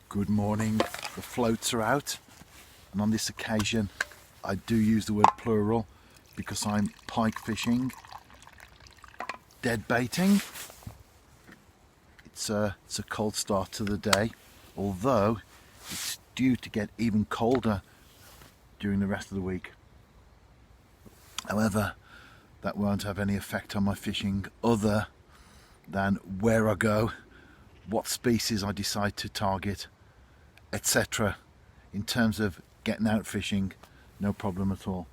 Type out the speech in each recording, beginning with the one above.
Good morning. The floats are out, and on this occasion I do use the word plural because I'm pike fishing, dead baiting. It's a cold start to the day, although it's due to get even colder during the rest of the week. However, that won't have any effect on my fishing other than where I go, what species I decide to target, etc. In terms of getting out fishing, no problem at all.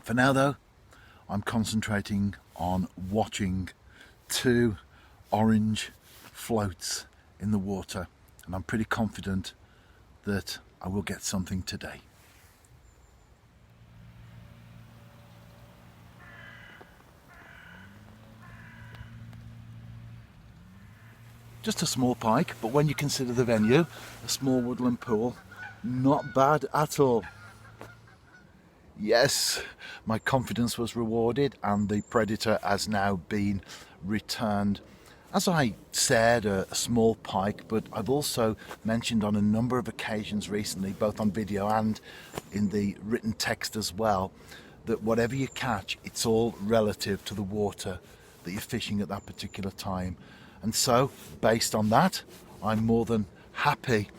For now though, I'm concentrating on watching two orange floats in the water, and I'm pretty confident that I will get something today. Just a small pike, but when you consider the venue, a small woodland pool, not bad at all. Yes, my confidence was rewarded and the predator has now been returned. As I said, a small pike, but I've also mentioned on a number of occasions recently, both on video and in the written text as well, that whatever you catch, it's all relative to the water that you're fishing at that particular time. And so, based on that, I'm more than happy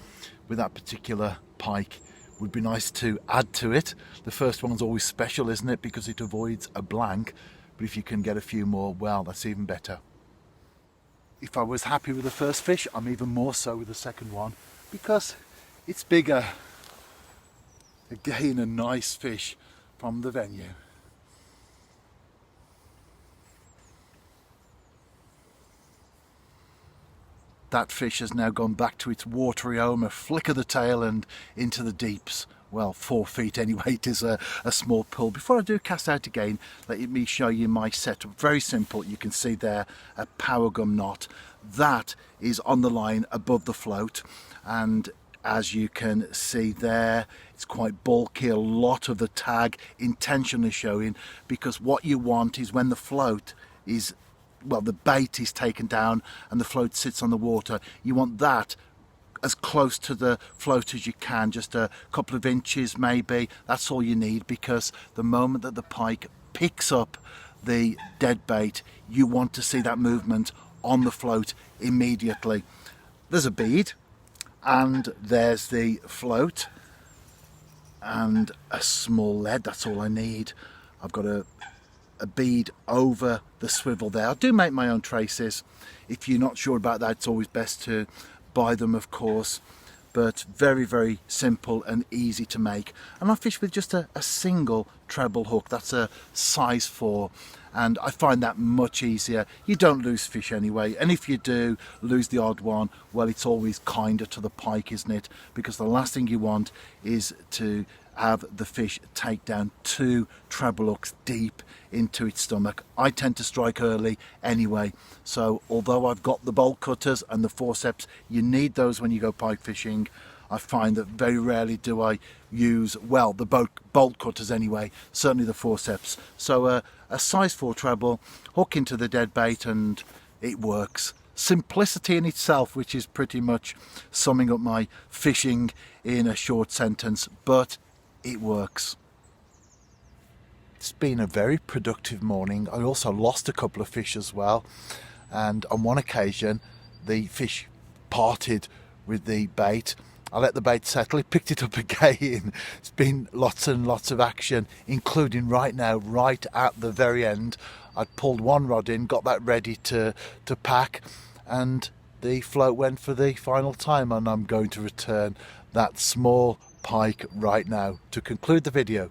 with that particular pike. Would be nice to add to it. The first one's always special, isn't it? Because it avoids a blank. But if you can get a few more, well, that's even better. If I was happy with the first fish, I'm even more so with the second one, because it's bigger. Again, a nice fish from the venue. That fish has now gone back to its watery home, a flick of the tail and into the deeps. Well, 4 feet anyway, it is a small pool. Before I do cast out again, let me show you my setup. Very simple. You can see there a power gum knot. That is on the line above the float, and as you can see there, it's quite bulky. A lot of the tag intentionally showing, because what you want is when the float is, well, the bait is taken down and the float sits on the water, you want that as close to the float as you can, just a couple of inches maybe. That's all you need, because the moment that the pike picks up the dead bait, you want to see that movement on the float immediately. There's a bead, and there's the float, and a small lead. That's all I need. I've got a bead over the swivel there. I do make my own traces. If you're not sure about that, it's always best to buy them, of course, but very, very simple and easy to make. And I fish with just a single treble hook. That's a size 4, and I find that much easier. You don't lose fish anyway, and if you do lose the odd one, well, it's always kinder to the pike, isn't it? Because the last thing you want is to have the fish take down 2 treble hooks deep into its stomach. I tend to strike early anyway, so although I've got the bolt cutters and the forceps, you need those when you go pike fishing. I find that very rarely do I use, well, the bolt cutters anyway, certainly the forceps. So a size 4 treble, hook into the dead bait, and it works. Simplicity in itself, which is pretty much summing up my fishing in a short sentence, but it works. It's been a very productive morning. I also lost a couple of fish as well, and on one occasion the fish parted with the bait. I let the bait settle, it picked it up again. It's been lots and lots of action, including right now, right at the very end. I'd pulled one rod in, got that ready to pack, and the float went for the final time, and I'm going to return that small pike right now to conclude the video.